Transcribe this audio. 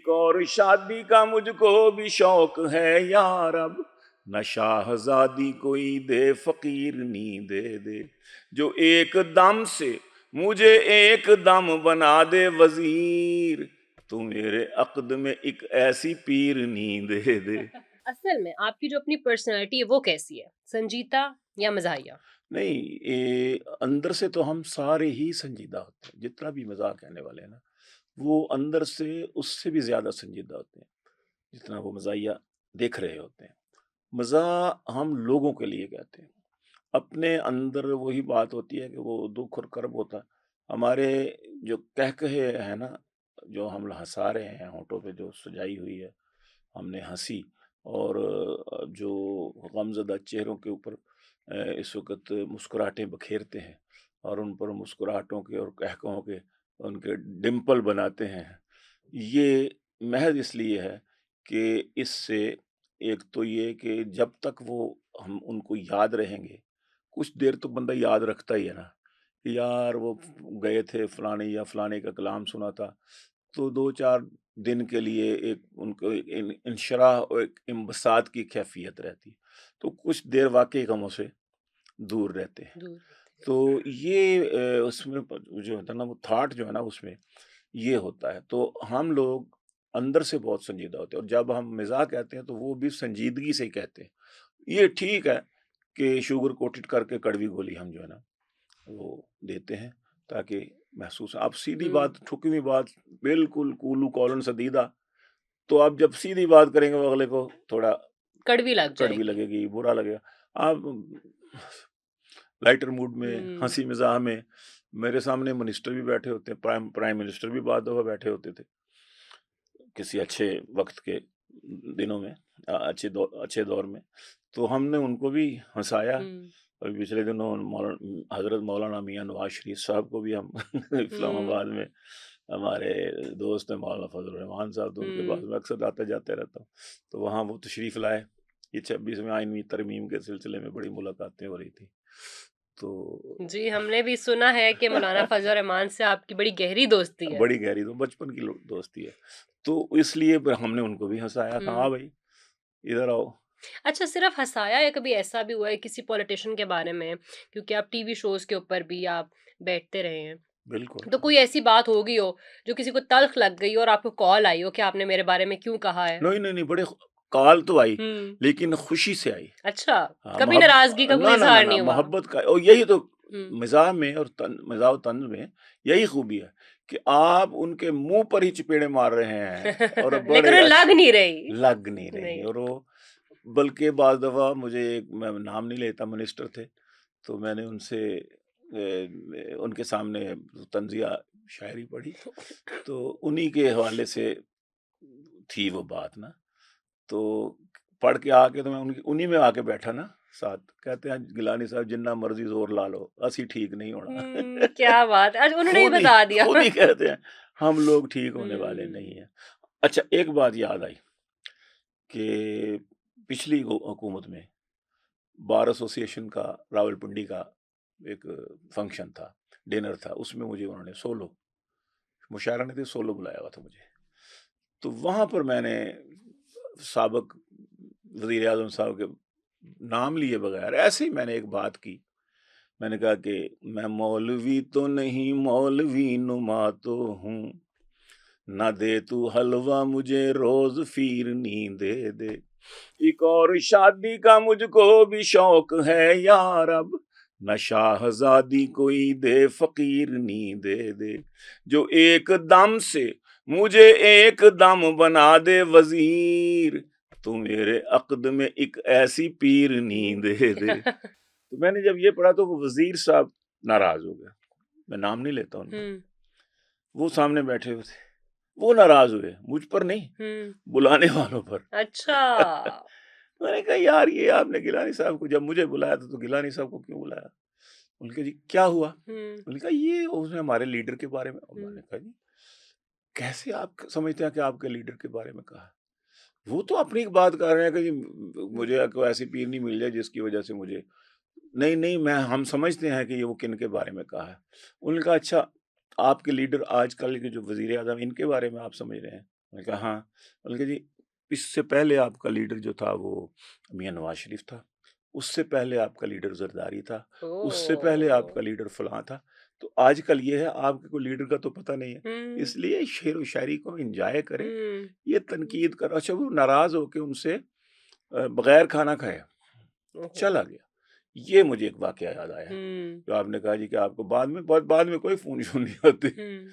ایک اور شادی کا مجھ کو بھی شوق ہے یار اب، نہ شاہزادی کوئی دے فقیر نیند دے دے، جو ایک دم سے مجھے ایک دم بنا دے وزیر، تو میرے عقد میں ایک ایسی پیر نیند دے دے۔ اصل میں آپ کی جو اپنی پرسنالٹی ہے وہ کیسی ہے، سنجیدہ یا مزاحیہ؟ نہیں، اندر سے تو ہم سارے ہی سنجیدہ ہوتے ہیں، جتنا بھی مذاق کہنے والے ہیں نا وہ اندر سے اس سے بھی زیادہ سنجیدہ ہوتے ہیں جتنا وہ مزاحیہ دیکھ رہے ہوتے ہیں۔ مزاح ہم لوگوں کے لیے کہتے ہیں، اپنے اندر وہی بات ہوتی ہے کہ وہ دکھ اور کرب ہوتا ہے، ہمارے جو کہے ہیں نا، جو ہم ہنسا رہے ہیں، ہونٹوں پہ جو سجائی ہوئی ہے ہم نے ہنسی، اور جو غمزدہ چہروں کے اوپر اس وقت مسکراہٹیں بکھیرتے ہیں اور ان پر مسکراہٹوں کے اور قہقہوں کے ان کے ڈمپل بناتے ہیں، یہ محض اس لیے ہے کہ اس سے ایک تو یہ کہ جب تک وہ ہم ان کو یاد رہیں گے، کچھ دیر تک بندہ یاد رکھتا ہی ہے نا، کہ یار وہ گئے تھے فلانے یا فلانے کا کلام سنا تھا، تو دو چار دن کے لیے ایک ان کو ایک انشراح اور ایک انبساط کی کیفیت رہتی، تو کچھ دیر واقعی غموں سے دور رہتے ہیں۔ دور رہتے تو یہ اس میں جو ہوتا ہے نا وہ تھاٹ جو ہے نا اس میں یہ ہوتا ہے، تو ہم لوگ اندر سے بہت سنجیدہ ہوتے ہیں، اور جب ہم مزاح کہتے ہیں تو وہ بھی سنجیدگی سے ہی کہتے ہیں۔ یہ ٹھیک ہے کہ شوگر کوٹڈ کر کے کڑوی گولی ہم جو ہے نا وہ دیتے ہیں تاکہ محسوس آپ سیدھی ہوں بات ٹھکی بات بالکل کولو کولن سدیدہ، تو آپ جب سیدھی بات کریں گے وہ اگلے کو تھوڑا کڑوی لگ جائے کڑوی گی۔ لگے گی، برا لگے گا۔ آپ لائٹر موڈ میں ہوں ہنسی مزاح میں، میرے سامنے منسٹر بھی بیٹھے ہوتے ہیں، پرائم منسٹر بھی بعض دفعہ بیٹھے ہوتے تھے کسی اچھے وقت کے دنوں میں، اچھے دور میں، تو ہم نے ان کو بھی ہنسایا۔ ہوں اور پچھلے دنوں حضرت مولانا میاں نواز شریف صاحب کو بھی ہم اسلام ہوں آباد میں، ہمارے دوست ہیں مولانا فضل الرحمان صاحب، تو ان کے پاس ہوں میں اکثر آتے جاتے رہتا ہوں، تو وہاں وہ تشریف لائے، یہ 26ویں آئینوی ترمیم کے سلسلے میں بڑی ملاقاتیں ہو رہی تھی، تو جی، ہم نے بھی سنا ہے کہ مولانا فضل الرحمان سے آپ کی بڑی گہری دوستی ہے۔ بڑی گہری تو بچپن کی دوستی ہے، تو اس لیے پھر ہم نے ان کو بھی ہنسایا، کہا ہاں ہوں بھائی ادھر آؤ۔ اچھا، صرف ہنسایا یا کبھی ایسا بھی ہوا ہے کسی پولیٹیشین کے بارے میں، کیونکہ آپ ٹی وی شوز کے اوپر بھی آپ بیٹھتے رہے ہیں، بالکل۔ تو کوئی ایسی بات ہو گئی ہو جو کسی کو تلخ لگ گئی ہو اور آپ کو کال آئی ہو کہ آپ نے میرے بارے میں کیوں کہا ہے؟ نہیں نہیں نہیں، بڑے کال تو آئی ہوں لیکن خوشی سے آئی۔ اچھا، ہاں، کبھی ناراضگی کا کوئی نہ اظہار نہ نہیں ہوا؟ محبت کا، اور یہی تو ہوں مزاح میں اور مزاح و طنز میں یہی خوبی ہے کہ آپ ان کے منہ پر ہی چپیڑے مار رہے ہیں اور لیکن بڑے وہ لگ اچھے نہیں رہی۔ لگ نہیں رہی، نہیں۔ اور وہ بلکہ بعض دفعہ مجھے میں نام نہیں لیتا، منسٹر تھے، تو میں نے ان سے ان کے سامنے طنزیہ شاعری پڑھی، تو انہی کے حوالے سے تھی وہ بات نا، تو پڑھ کے آ کے تو میں انہی میں آ کے بیٹھا نا ساتھ، کہتے ہیں گیلانی صاحب جنہ مرضی زور لا لو اسی ٹھیک نہیں ہونا۔ کیا بات ہے، انہوں نے ہی خود ہی بتا دیا۔ خود ہی کہتے ہیں ہم لوگ ٹھیک ہونے والے ہوں نہیں ہیں۔ اچھا، ایک بات یاد آئی کہ پچھلی حکومت میں بار ایسوسی ایشن کا راول پنڈی کا ایک فنکشن تھا، ڈنر تھا، اس میں مجھے انہوں نے سولو مشاعرہ نہیں تھے، سولو بلایا ہوا تھا مجھے، تو وہاں پر میں نے سابق وزیر اعظم صاحب کے نام لیے بغیر ایسے ہی میں نے ایک بات کی، میں نے کہا کہ میں مولوی تو نہیں مولوی نما تو ہوں، نہ دے تو حلوہ مجھے روز فیرنی دے دے، ایک اور شادی کا مجھ کو بھی شوق ہے یار اب، نہ شاہزادی کوئی دے فقیرنی دے دے، جو ایک دم سے مجھے ایک دم بنا دے وزیر، تو میرے عقد میں ایک ایسی پیرنی دے دے۔ تو میں نے جب یہ پڑھا تو وہ وزیر صاحب ناراض ہو گئے، میں نام نہیں لیتا ان کا، ہوں وہ سامنے بیٹھے ہوئے تھے، وہ ناراض ہوئے مجھ پر نہیں، ہوں بلانے والوں پر۔ اچھا۔ میں نے کہا یار یہ آپ نے گیلانی صاحب کو جب مجھے بلایا تھا تو گیلانی صاحب کو کیوں بلایا؟ ان کے جی کیا ہوا؟ ہوں ان نے کہا یہ اس نے ہمارے لیڈر کے بارے میں، اور میں نے کہا جی کیسے آپ سمجھتے ہیں کہ آپ کے لیڈر کے بارے میں کہا ہے؟ وہ تو اپنی بات کر رہے ہیں کہ جی مجھے کوئی ایسی پیر نہیں مل جائے جس کی وجہ سے مجھے، نہیں نہیں میں ہم سمجھتے ہیں کہ یہ وہ کن کے بارے میں کہا ہے۔ انہوں نے کہا اچھا آپ کے لیڈر آج کل کے جو وزیر اعظم ان کے بارے میں آپ سمجھ رہے ہیں؟ میں نے کہا ہاں، بلکہ جی اس سے پہلے آپ کا لیڈر جو تھا وہ میاں نواز شریف تھا، اس سے پہلے آپ کا لیڈر زرداری تھا، اس سے پہلے آپ اوہ! کا لیڈر فلاں تھا۔ تو آج کل یہ ہے آپ کے کوئی لیڈر کا تو پتہ نہیں ہے، ہوں، اس لیے شعر و شاعری کو انجوائے کریں، ہوں، یہ تنقید کرو۔ اچھا وہ ناراض ہو کے ان سے بغیر کھانا کھائے اوہو! چلا گیا۔ یہ مجھے ایک واقعہ یاد آیا ہے، ہوں، جو آپ نے کہا جی کہ آپ کو بعد میں کوئی فون شون نہیں آتے۔ ہوں۔